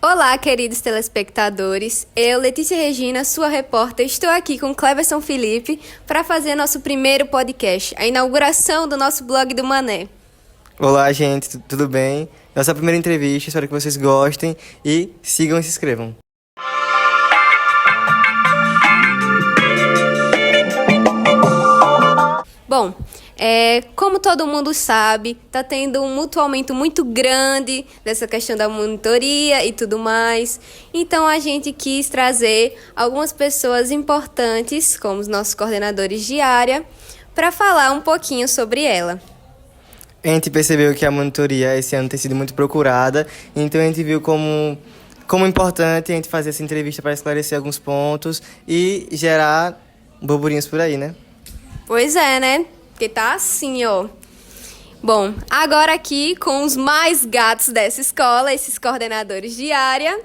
Olá, queridos telespectadores. Eu, Letícia Regina, sua repórter, estou aqui com Cleverson Felipe para fazer nosso primeiro podcast, a inauguração do nosso blog do Mané. Olá, gente, tudo bem? Nossa primeira entrevista, espero que vocês gostem e sigam e se inscrevam. Bom, como todo mundo sabe, está tendo um mutuamento muito grande dessa questão da monitoria e tudo mais. Então, a gente quis trazer algumas pessoas importantes, como os nossos coordenadores de área, para falar um pouquinho sobre ela. A gente percebeu que a monitoria esse ano tem sido muito procurada, então a gente viu como importante a gente fazer essa entrevista para esclarecer alguns pontos e gerar burburinhos por aí, né? Pois é, né? Porque tá assim, ó. Bom, agora aqui com os mais gatos dessa escola, esses coordenadores de área,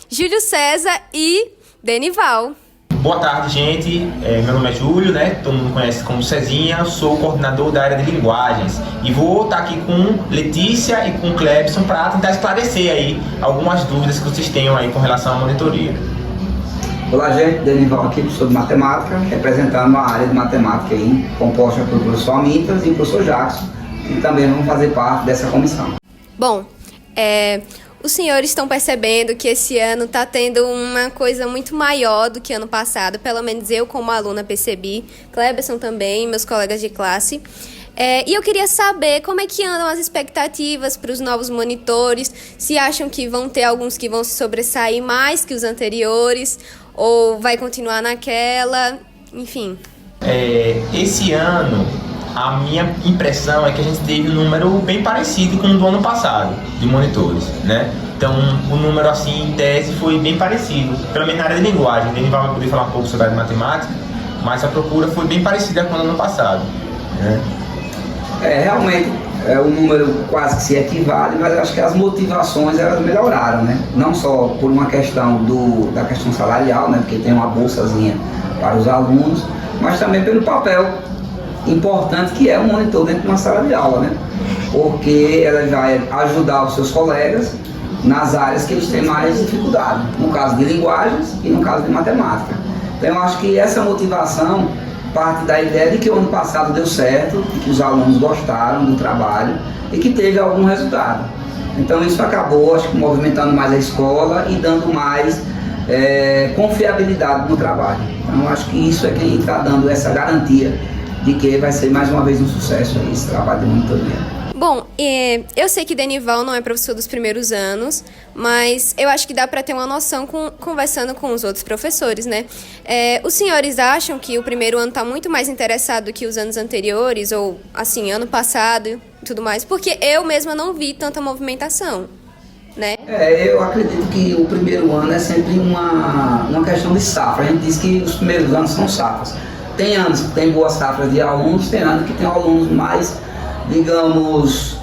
Júlio César e Denival. Boa tarde, gente. Meu nome é Júlio, né? Todo mundo conhece como Cezinha. Sou coordenador da área de linguagens e vou estar aqui com Letícia e com Cleberson para tentar esclarecer aí algumas dúvidas que vocês tenham aí com relação à monitoria. Olá, gente, Denival aqui, professor de matemática, representando a área de matemática aí, composta pelo professor Amintas e o professor Jackson, que também vão fazer parte dessa comissão. Bom, os senhores estão percebendo que esse ano está tendo uma coisa muito maior do que ano passado, pelo menos eu como aluna percebi, Cleberson também, meus colegas de classe. E eu queria saber como é que andam as expectativas para os novos monitores, se acham que vão ter alguns que vão se sobressair mais que os anteriores, ou vai continuar naquela, enfim. Esse ano, a minha impressão é que a gente teve um número bem parecido com o do ano passado, de monitores, né? Então, o número, assim, em tese, foi bem parecido, pelo menos na área de linguagem. A gente vai poder falar um pouco sobre a área de matemática, mas a procura foi bem parecida com o ano passado, né? Realmente, o número quase que se equivale, mas eu acho que as motivações elas melhoraram, né? Não só por uma questão da questão salarial, né? Porque tem uma bolsazinha para os alunos, mas também pelo papel importante que é o monitor dentro de uma sala de aula, né? Porque ela vai ajudar os seus colegas nas áreas que eles têm mais dificuldade, no caso de linguagens e no caso de matemática. Então eu acho que essa motivação parte da ideia de que o ano passado deu certo, e que os alunos gostaram do trabalho e que teve algum resultado. Então isso acabou, acho que, movimentando mais a escola e dando mais confiabilidade no trabalho. Então acho que isso é que está dando essa garantia de que vai ser mais uma vez um sucesso esse trabalho de monitoria. Bom, eu sei que Denival não é professor dos primeiros anos, mas eu acho que dá para ter uma noção conversando com os outros professores, né? Os senhores acham que o primeiro ano está muito mais interessado do que os anos anteriores, ou assim, ano passado e tudo mais? Porque eu mesma não vi tanta movimentação, né? Eu acredito que o primeiro ano é sempre uma questão de safra. A gente diz que os primeiros anos são safras. Tem anos que tem boas safras de alunos, tem anos que tem alunos mais, digamos,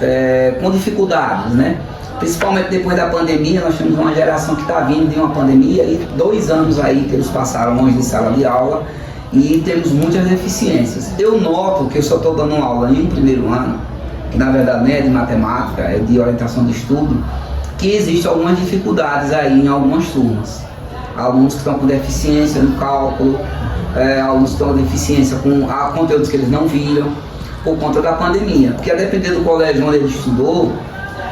com dificuldades, né? Principalmente depois da pandemia, nós temos uma geração que está vindo de uma pandemia e 2 anos aí que eles passaram longe de sala de aula e temos muitas deficiências. Eu noto que eu só estou dando aula em um primeiro ano, que na verdade nem é de matemática, é de orientação de estudo, que existem algumas dificuldades aí em algumas turmas. Alunos que estão com deficiência no cálculo, alunos que estão com deficiência com conteúdos que eles não viram, por conta da pandemia, porque a depender do colégio onde ele estudou,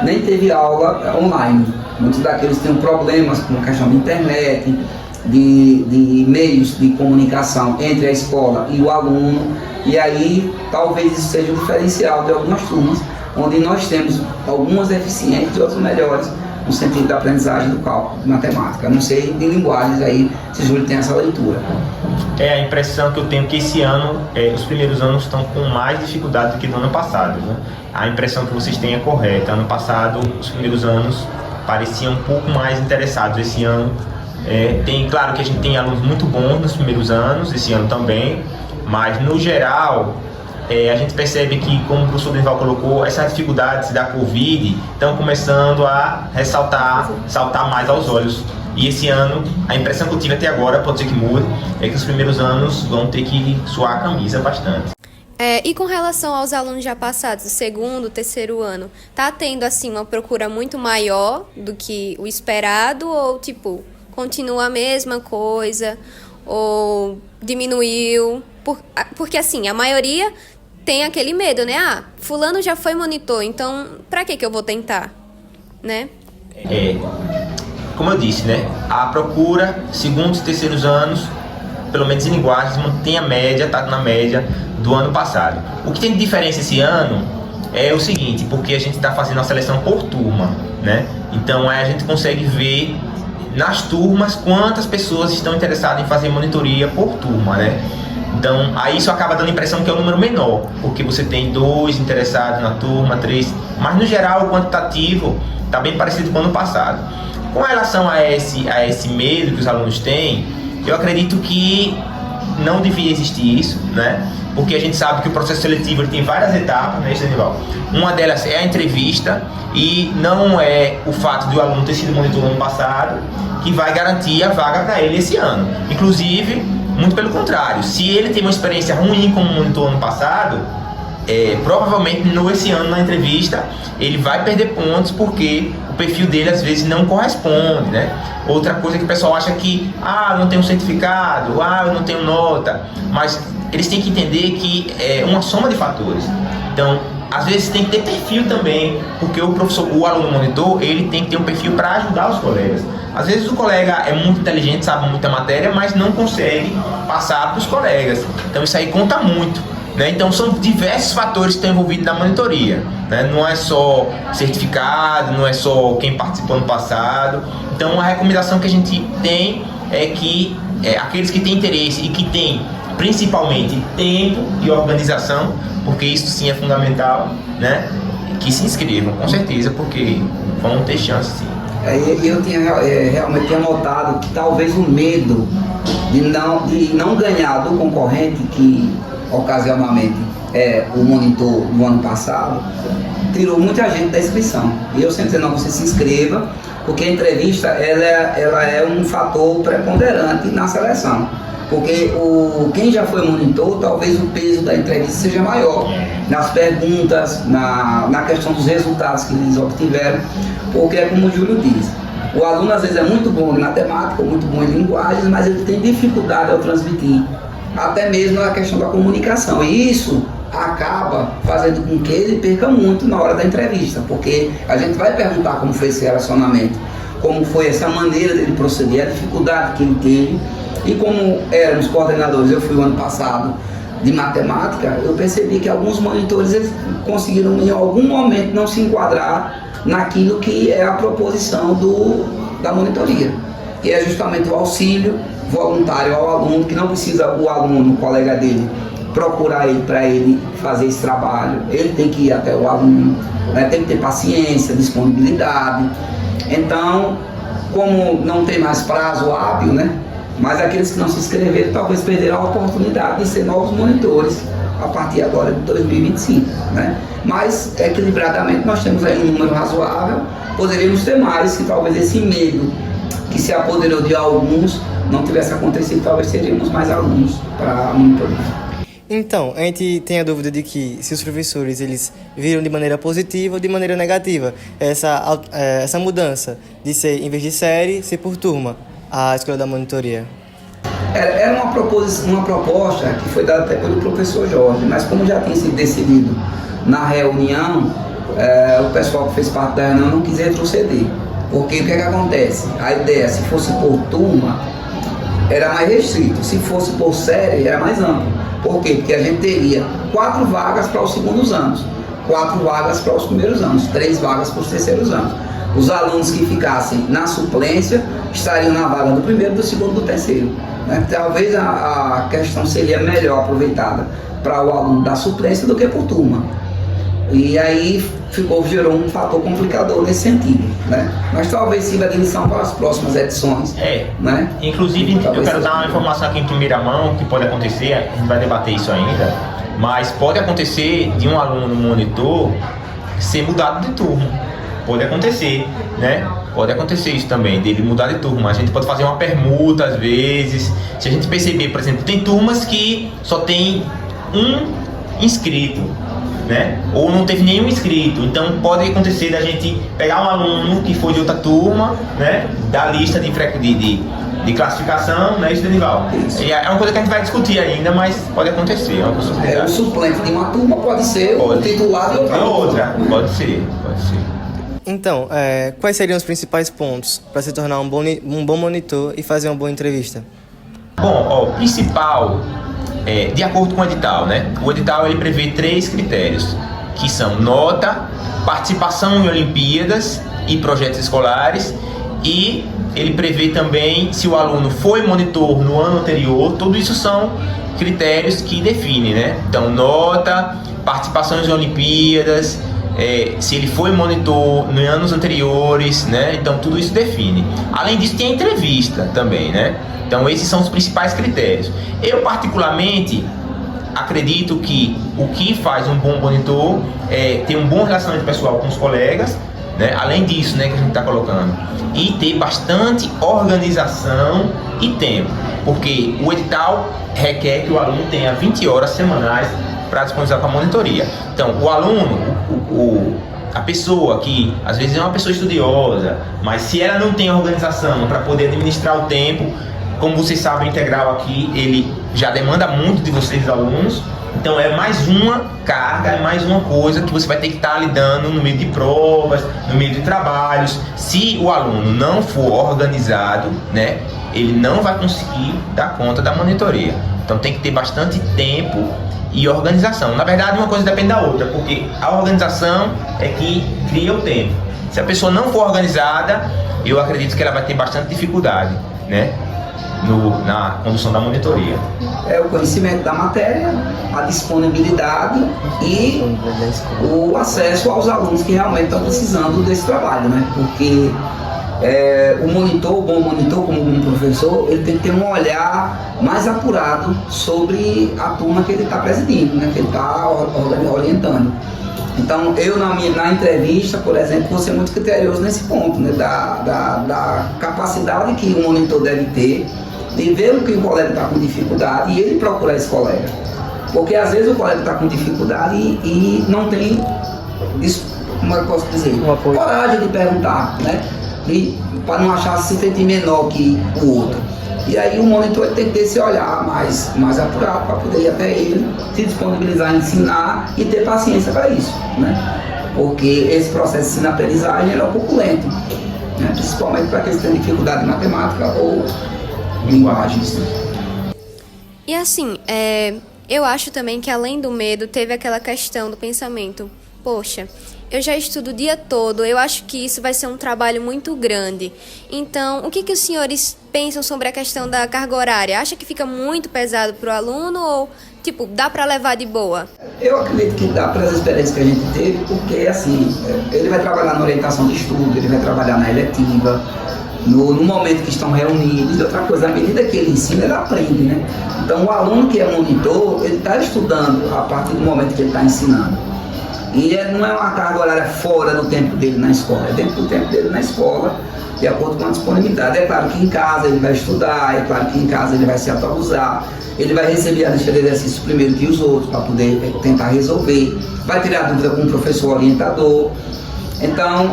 nem teve aula online. Muitos daqueles têm problemas com a questão de internet, de meios de comunicação entre a escola e o aluno, e aí talvez isso seja o diferencial de algumas turmas, onde nós temos algumas deficientes e outras melhores no sentido da aprendizagem do cálculo, de matemática. Eu não sei de linguagens aí, se o Júlio tem essa leitura. A impressão que eu tenho que esse ano, os primeiros anos estão com mais dificuldade do que no ano passado, né? A impressão que vocês têm é correta. Ano passado, os primeiros anos pareciam um pouco mais interessados. Esse ano, claro que a gente tem alunos muito bons nos primeiros anos, esse ano também, mas no geral, a gente percebe que, como o professor Denival colocou, essas dificuldades da Covid estão começando a saltar mais aos olhos. E esse ano, a impressão que eu tive até agora, pode ser que mude, é que os primeiros anos vão ter que suar a camisa bastante. E com relação aos alunos já passados, do segundo, terceiro ano, tá tendo, assim, uma procura muito maior do que o esperado ou, tipo, continua a mesma coisa ou diminuiu? Porque, assim, a maioria tem aquele medo, né? Ah, fulano já foi monitor, então pra que eu vou tentar, né? Como eu disse, né? A procura, segundos e terceiros anos, pelo menos em linguagens, mantém a média, tá na média do ano passado. O que tem de diferença esse ano é o seguinte, porque a gente está fazendo a seleção por turma, né? Então aí a gente consegue ver nas turmas quantas pessoas estão interessadas em fazer monitoria por turma, né? Então aí isso acaba dando a impressão que é um número menor, porque você tem 2 interessados na turma, 3, mas no geral o quantitativo está bem parecido com o ano passado. Com relação a esse medo que os alunos têm, eu acredito que não devia existir isso, né? Porque a gente sabe que o processo seletivo ele tem várias etapas, né, Genival? Uma delas é a entrevista e não é o fato de o aluno ter sido monitor no ano passado que vai garantir a vaga para ele esse ano. Inclusive, muito pelo contrário, se ele tem uma experiência ruim como monitor no ano passado, provavelmente esse ano na entrevista ele vai perder pontos porque o perfil dele às vezes não corresponde, né? Outra coisa que o pessoal acha que eu não tenho certificado, eu não tenho nota, mas eles têm que entender que é uma soma de fatores. Então, às vezes tem que ter perfil também, porque o aluno monitor, ele tem que ter um perfil para ajudar os colegas. Às vezes o colega é muito inteligente, sabe muita matéria, mas não consegue passar para os colegas. Então isso aí conta muito, né? Então são diversos fatores que estão envolvidos na monitoria, né? Não é só certificado, não é só quem participou no passado. Então a recomendação que a gente tem é que aqueles que têm interesse e que têm principalmente tempo e organização, porque isso sim é fundamental, né? Que se inscrevam, com certeza, porque vão ter chance sim. Eu realmente tinha notado que talvez o medo de não ganhar do concorrente, que ocasionalmente é o monitor do ano passado, tirou muita gente da inscrição. E eu sempre dizendo, não, você se inscreva, porque a entrevista ela é um fator preponderante na seleção. Porque quem já foi monitor, talvez o peso da entrevista seja maior nas perguntas, na questão dos resultados que eles obtiveram, porque é como o Júlio diz, o aluno às vezes é muito bom em matemática, muito bom em linguagens, mas ele tem dificuldade ao transmitir, até mesmo a questão da comunicação, e isso acaba fazendo com que ele perca muito na hora da entrevista, porque a gente vai perguntar como foi esse relacionamento, como foi essa maneira dele proceder, a dificuldade que ele teve. E como éramos coordenadores, eu fui o ano passado de matemática, eu percebi que alguns monitores eles conseguiram em algum momento não se enquadrar naquilo que é a proposição da monitoria, que é justamente o auxílio voluntário ao aluno, que não precisa o aluno, o colega dele, procurar ele para ele fazer esse trabalho, ele tem que ir até o aluno, né? Tem que ter paciência, disponibilidade. Então, como não tem mais prazo hábil, né? Mas aqueles que não se inscreveram talvez perderão a oportunidade de ser novos monitores a partir agora de 2025, né? Mas equilibradamente nós temos aí um número razoável, poderíamos ter mais, se talvez esse medo que se apoderou de alguns não tivesse acontecido, talvez teríamos mais alunos para a monitoria. Então, a gente tem a dúvida de que se os professores eles viram de maneira positiva ou de maneira negativa essa mudança de ser, em vez de série, ser por turma, a escolha da monitoria. Era uma proposta que foi dada até pelo professor Jorge, mas como já tinha sido decidido na reunião, o pessoal que fez parte da reunião não quis retroceder. Porque o que acontece? A ideia, se fosse por turma, era mais restrito. Se fosse por série, era mais amplo. Por quê? Porque a gente teria 4 vagas para os segundos anos, 4 vagas para os primeiros anos, 3 vagas para os terceiros anos. Os alunos que ficassem na suplência estariam na vaga do primeiro, do segundo e do terceiro, né? Talvez a questão seria melhor aproveitada para o aluno da suplência do que por turma. E aí gerou um fator complicador nesse sentido, né? Mas talvez sirva de lição para as próximas edições. Né? Inclusive, eu quero dar uma informação aqui em primeira mão que pode acontecer, a gente vai debater isso ainda, mas pode acontecer de um aluno monitor ser mudado de turma. Pode acontecer, né? Pode acontecer isso também, dele mudar de turma. A gente pode fazer uma permuta às vezes. Se a gente perceber, por exemplo, tem turmas que só tem um inscrito, né? Ou não teve nenhum inscrito. Então pode acontecer da gente pegar um aluno que foi de outra turma, né? Da lista de classificação, né, isso, Denival? É uma coisa que a gente vai discutir ainda, mas pode acontecer. É uma possibilidade. O suplente de uma turma pode ser o titular de outra. Pode ser. Então, quais seriam os principais pontos para se tornar um bom monitor e fazer uma boa entrevista? Bom, o principal, de acordo com o edital, né? O edital ele prevê 3 critérios, que são nota, participação em Olimpíadas e projetos escolares, e ele prevê também se o aluno foi monitor no ano anterior. Tudo isso são critérios que definem, né? Então, nota, participação em Olimpíadas, se ele foi monitor em anos anteriores, né? Então, tudo isso define. Além disso, tem a entrevista também, né? Então, esses são os principais critérios. Eu, particularmente, acredito que o que faz um bom monitor é ter um bom relacionamento pessoal com os colegas, né? Além disso, né, que a gente está colocando, e ter bastante organização e tempo, porque o edital requer que o aluno tenha 20 horas semanais para disponibilizar para a monitoria. Então, o aluno, a pessoa que às vezes é uma pessoa estudiosa, mas se ela não tem organização para poder administrar o tempo, como vocês sabem, o integral aqui, ele já demanda muito de vocês, alunos. Então é mais uma carga, é mais uma coisa que você vai ter que estar lidando no meio de provas, no meio de trabalhos. Se o aluno não for organizado, né, ele não vai conseguir dar conta da monitoria. Então tem que ter bastante tempo e organização. Na verdade, uma coisa depende da outra, porque a organização é que cria o tempo. Se a pessoa não for organizada, eu acredito que ela vai ter bastante dificuldade, né, na condução da monitoria. É o conhecimento da matéria, a disponibilidade e o acesso aos alunos que realmente estão precisando desse trabalho, né? Porque o bom monitor, como um professor, ele tem que ter um olhar mais apurado sobre a turma que ele está presidindo, né? Que ele está orientando. Então, eu na entrevista, por exemplo, vou ser muito criterioso nesse ponto, né? Da capacidade que o monitor deve ter de ver o que o colega está com dificuldade e ele procurar esse colega. Porque às vezes o colega está com dificuldade e não tem, como eu posso dizer, coragem de perguntar, né? Para não achar se sentir menor que o outro. E aí o monitor tem que ter esse olhar mais apurado para poder ir até ele, se disponibilizar, ensinar e ter paciência para isso, né? Porque esse processo de ensino-aprendizagem é um pouco lento, né? Principalmente para aqueles que têm dificuldade em matemática ou linguagens. E assim, eu acho também que além do medo, teve aquela questão do pensamento, poxa, eu já estudo o dia todo, eu acho que isso vai ser um trabalho muito grande. Então, o que os senhores pensam sobre a questão da carga horária? Acha que fica muito pesado para o aluno ou, dá para levar de boa? Eu acredito que dá para as experiências que a gente teve, porque, assim, ele vai trabalhar na orientação de estudo, ele vai trabalhar na eletiva, no momento que estão reunidos, e outra coisa, à medida que ele ensina, ele aprende, né? Então, o aluno que é monitor, ele está estudando a partir do momento que ele está ensinando. E não é uma carga horária fora do tempo dele na escola, é dentro do tempo dele na escola, de acordo com a disponibilidade. É claro que em casa ele vai estudar, é claro que em casa ele vai se atualizar, ele vai receber a lista de exercícios primeiro que os outros, para poder tentar resolver, vai tirar dúvida com o professor orientador. Então,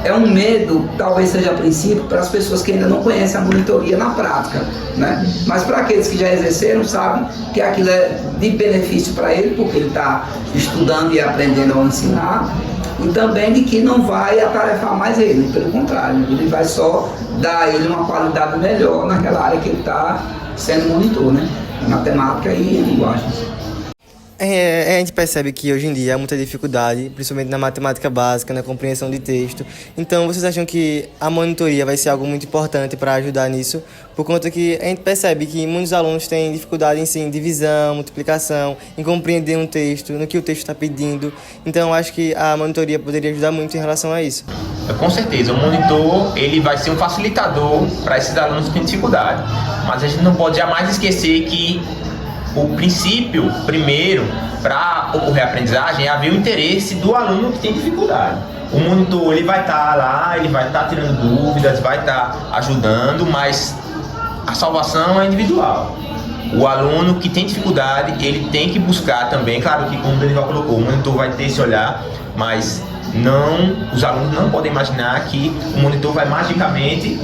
é um medo, talvez seja a princípio, para as pessoas que ainda não conhecem a monitoria na prática, né? Mas para aqueles que já exerceram, sabem que aquilo é de benefício para ele, porque ele está estudando e aprendendo a ensinar, e também de que não vai atarefar mais ele, pelo contrário, ele vai só dar a ele uma qualidade melhor naquela área que ele está sendo monitor, né? Matemática e linguagens. A gente percebe que hoje em dia há muita dificuldade, principalmente na matemática básica, na compreensão de texto. Então, vocês acham que a monitoria vai ser algo muito importante para ajudar nisso? Por conta que a gente percebe que muitos alunos têm dificuldade em divisão, multiplicação, em compreender um texto, no que o texto está pedindo. Então, eu acho que a monitoria poderia ajudar muito em relação a isso. Com certeza, o monitor ele vai ser um facilitador para esses alunos que têm dificuldade. Mas a gente não pode jamais esquecer que o princípio, primeiro, para ocorrer a aprendizagem é haver o interesse do aluno que tem dificuldade. O monitor ele vai estar lá, ele vai estar tirando dúvidas, vai estar ajudando, mas a salvação é individual. O aluno que tem dificuldade, ele tem que buscar também, claro que como o Danival colocou, o monitor vai ter esse olhar, mas os alunos não podem imaginar que o monitor vai magicamente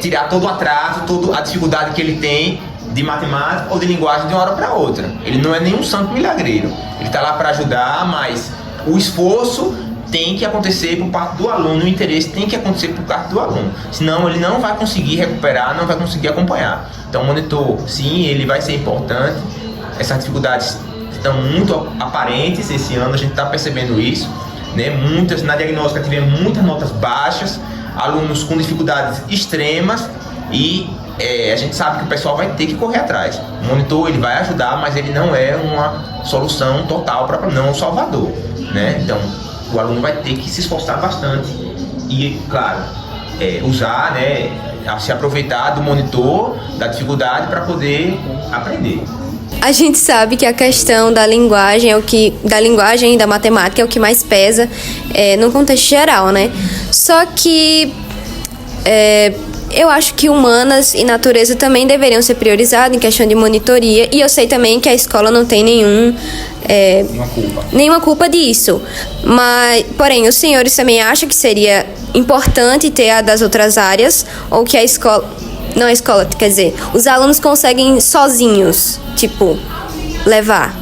tirar todo o atraso, toda a dificuldade que ele tem de matemática ou de linguagem de uma hora para outra. Ele não é nenhum santo milagreiro. Ele está lá para ajudar, mas o esforço tem que acontecer por parte do aluno, o interesse tem que acontecer por parte do aluno. Senão ele não vai conseguir recuperar, não vai conseguir acompanhar. Então o monitor, sim, ele vai ser importante. Essas dificuldades estão muito aparentes esse ano, a gente está percebendo isso, né? Na diagnóstica tivemos muitas notas baixas, alunos com dificuldades extremas e a gente sabe que o pessoal vai ter que correr atrás. O monitor ele vai ajudar, mas ele não é uma solução total para não um salvador, né? Então o aluno vai ter que se esforçar bastante e, claro, usar, né, se aproveitar do monitor, da dificuldade para poder aprender. A gente sabe que a questão da linguagem e da matemática é o que mais pesa no contexto geral, né? Só que eu acho que humanas e natureza também deveriam ser priorizados em questão de monitoria, e eu sei também que a escola não tem nenhuma culpa disso. Mas, porém, os senhores também acham que seria importante ter a das outras áreas, ou que a escola... Não a escola, quer dizer, os alunos conseguem sozinhos, levar?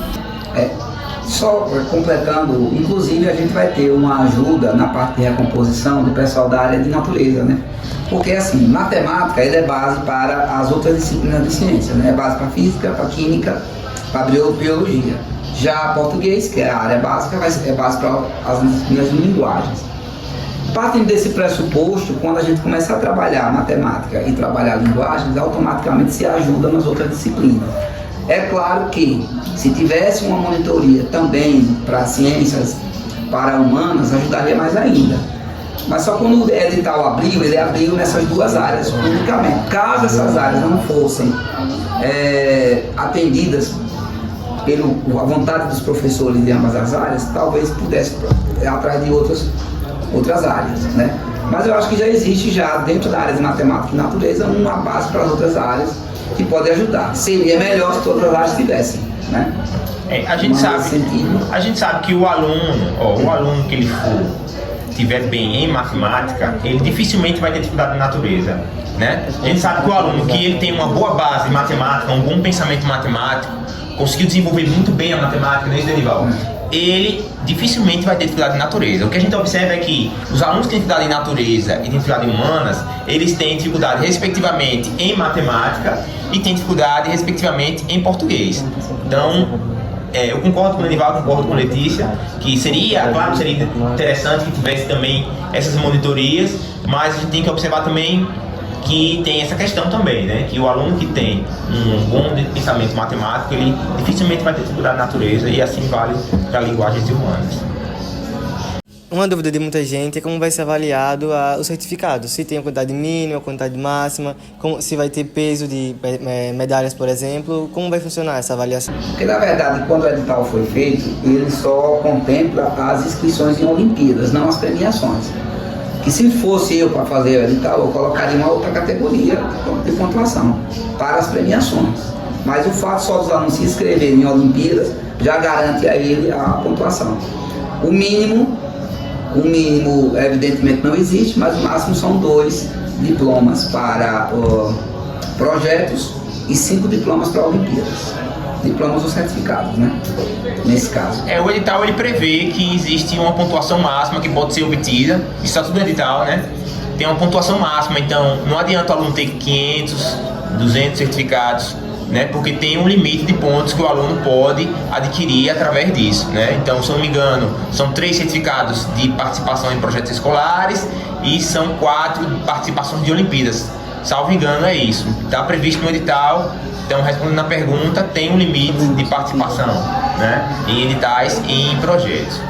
Só completando, inclusive a gente vai ter uma ajuda na parte de recomposição do pessoal da área de natureza, né? Porque assim, matemática ele é base para as outras disciplinas de ciência, né? É base para física, para química, para biologia. Já português, que é a área básica, é base para as disciplinas de linguagens. Partindo desse pressuposto, quando a gente começa a trabalhar matemática e trabalhar linguagens, automaticamente se ajuda nas outras disciplinas. É claro que, se tivesse uma monitoria também para ciências, para humanas, ajudaria mais ainda. Mas só quando o edital abriu, ele abriu nessas duas áreas unicamente. Caso essas áreas não fossem atendidas pela vontade dos professores de ambas as áreas, talvez pudesse ir atrás de outras áreas, né? Mas eu acho que já existe dentro da área de matemática e natureza uma base para as outras áreas que pode ajudar. Seria melhor se todas as áreas tivessem, né? A gente sabe que o aluno que ele estiver bem em matemática, ele dificilmente vai ter dificuldade de natureza, né? A gente sabe que o aluno que ele tem uma boa base em matemática, um bom pensamento matemático, conseguiu desenvolver muito bem a matemática, né, Danival? Ele dificilmente vai ter dificuldade em natureza. O que a gente observa é que os alunos que têm dificuldade em natureza e têm dificuldade em humanas, eles têm dificuldade respectivamente em matemática e têm dificuldade respectivamente em português. Então, eu concordo com o Danival, concordo com a Letícia, que seria interessante que tivesse também essas monitorias, mas a gente tem que observar também que tem essa questão também, né? Que o aluno que tem um bom pensamento matemático, ele dificilmente vai ter dificuldade na natureza, e assim vale para linguagens humanas. Uma dúvida de muita gente é como vai ser avaliado o certificado. Se tem a quantidade mínima, a quantidade máxima, se vai ter peso de medalhas, por exemplo. Como vai funcionar essa avaliação? Porque, na verdade, quando o edital foi feito, ele só contempla as inscrições em Olimpíadas, não as premiações. Que se fosse eu para fazer o edital, eu colocaria uma outra categoria de pontuação para as premiações. Mas o fato só dos alunos se inscreverem em Olimpíadas já garante a ele a pontuação. O mínimo, evidentemente, não existe, mas o máximo são 2 diplomas para projetos e 5 diplomas para Olimpíadas. Diplomas ou certificados, né? Nesse caso. O edital ele prevê que existe uma pontuação máxima que pode ser obtida. Isso está tudo no edital, né? Tem uma pontuação máxima, então não adianta o aluno ter 500, 200 certificados, né? Porque tem um limite de pontos que o aluno pode adquirir através disso, né? Então, se eu não me engano, são 3 certificados de participação em projetos escolares e são 4 participações de Olimpíadas. Salvo engano, é isso. Está previsto no edital. Então, respondendo a pergunta, tem um limite de participação, né, em editais e em projetos.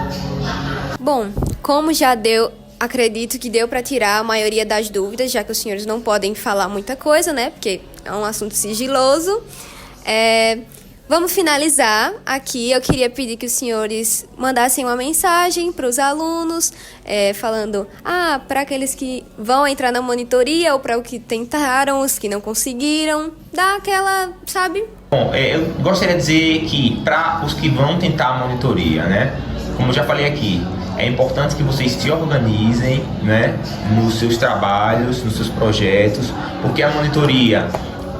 Bom, como já acredito que deu para tirar a maioria das dúvidas, já que os senhores não podem falar muita coisa, né, porque é um assunto sigiloso. Vamos finalizar aqui. Eu queria pedir que os senhores mandassem uma mensagem para os alunos, falando, para aqueles que vão entrar na monitoria ou para os que tentaram, os que não conseguiram, dá aquela, sabe? Bom, eu gostaria de dizer que para os que vão tentar a monitoria, né, como eu já falei aqui, é importante que vocês se organizem, né, nos seus trabalhos, nos seus projetos, porque a monitoria,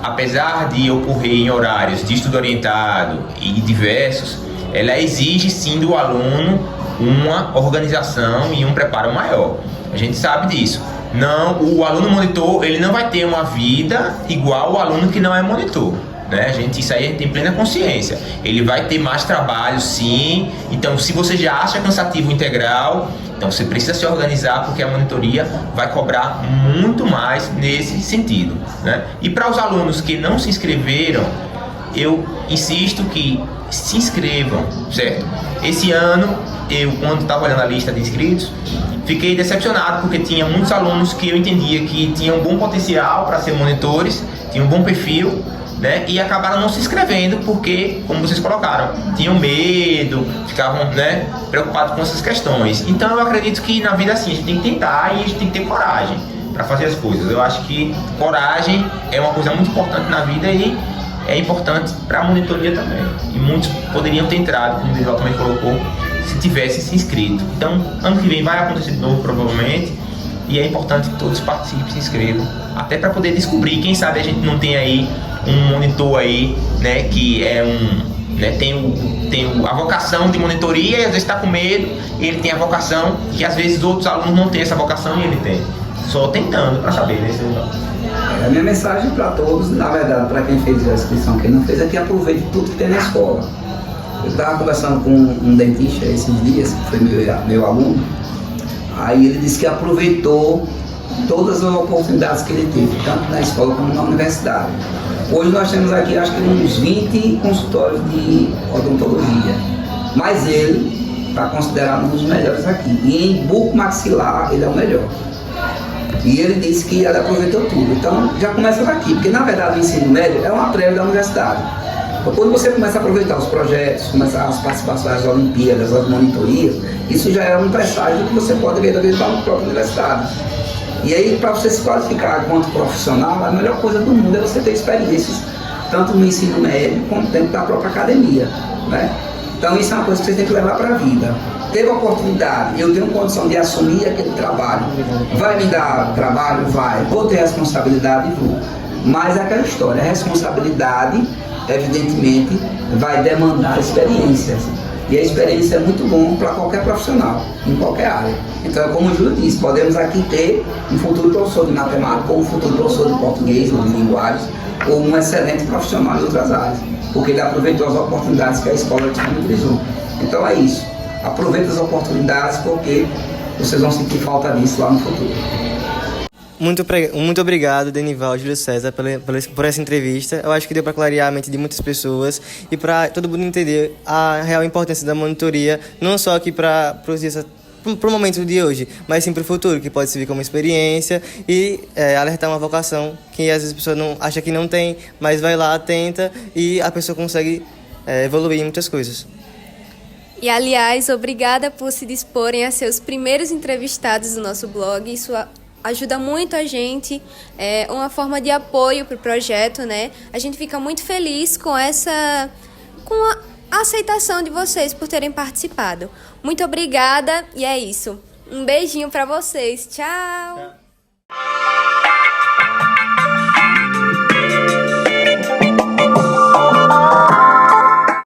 apesar de ocorrer em horários de estudo orientado e diversos, ela exige sim do aluno uma organização e um preparo maior. A gente sabe disso. Não, o aluno monitor, ele não vai ter uma vida igual ao aluno que não é monitor, né? Isso aí a gente tem plena consciência. Ele vai ter mais trabalho, sim. Então, se você já acha cansativo integral, então você precisa se organizar, porque a monitoria vai cobrar muito mais nesse sentido, né? E para os alunos que não se inscreveram, eu insisto que se inscrevam, certo? Esse ano, eu, quando estava olhando a lista de inscritos, fiquei decepcionado, porque tinha muitos alunos que eu entendia que tinham um bom potencial para ser monitores, tinham um bom perfil, né, e acabaram não se inscrevendo porque, como vocês colocaram, tinham medo, ficavam, né, preocupados com essas questões. Então eu acredito que na vida assim, a gente tem que tentar e a gente tem que ter coragem para fazer as coisas. Eu acho que coragem é uma coisa muito importante na vida e é importante para a monitoria também. E muitos poderiam ter entrado, como o Denival também colocou, se tivessem se inscrito. Então, ano que vem vai acontecer de novo, provavelmente. E é importante que todos participem, se inscrevam, até para poder descobrir. Quem sabe a gente não tem aí um monitor aí, né, que é né, tem a vocação de monitoria e às vezes está com medo, ele tem a vocação que às vezes outros alunos não têm essa vocação e ele tem. Só tentando para saber, né? A minha mensagem para todos, na verdade, para quem fez a inscrição, quem não fez, é que aproveite tudo que tem na escola. Eu estava conversando com um dentista esses dias, que foi meu aluno. Aí ele disse que aproveitou todas as oportunidades que ele teve, tanto na escola como na universidade. Hoje nós temos aqui, acho que uns 20 consultórios de odontologia, mas ele está considerado um dos melhores aqui. E em bucomaxilar ele é o melhor. E ele disse que ele aproveitou tudo. Então já começa daqui, porque na verdade o ensino médio é uma prévia da universidade. Então, quando você começa a aproveitar os projetos, começar as participações das Olimpíadas, as monitorias, isso já é um presságio que você pode ver dentro da própria universidade. E aí, para você se qualificar enquanto profissional, a melhor coisa do mundo é você ter experiências, tanto no ensino médio, como dentro da própria academia, né? Então, isso é uma coisa que você tem que levar para a vida. Teve oportunidade, eu tenho condição de assumir aquele trabalho. Vai me dar trabalho? Vai. Vou ter responsabilidade? Vou. Mas é aquela história, a responsabilidade, evidentemente, vai demandar experiências. E a experiência é muito bom para qualquer profissional, em qualquer área. Então, como o Júlio disse, podemos aqui ter um futuro professor de matemática, ou um futuro professor de português, ou de linguagens, ou um excelente profissional em outras áreas, porque ele aproveitou as oportunidades que a escola disponibilizou. Então é isso. Aproveite as oportunidades, porque vocês vão sentir falta disso lá no futuro. Muito obrigado, Denival e Júlio César, por essa entrevista. Eu acho que deu para clarear a mente de muitas pessoas e para todo mundo entender a real importância da monitoria, não só aqui para o momento de hoje, mas sim para o futuro, que pode servir como experiência e alertar uma vocação que às vezes a pessoa não acha que não tem, mas vai lá, tenta e a pessoa consegue evoluir em muitas coisas. E, aliás, obrigada por se disporem a ser os primeiros entrevistados do nosso blog. Isso ajuda muito a gente, é uma forma de apoio para o projeto, né? A gente fica muito feliz com a aceitação de vocês por terem participado. Muito obrigada e é isso. Um beijinho para vocês. Tchau!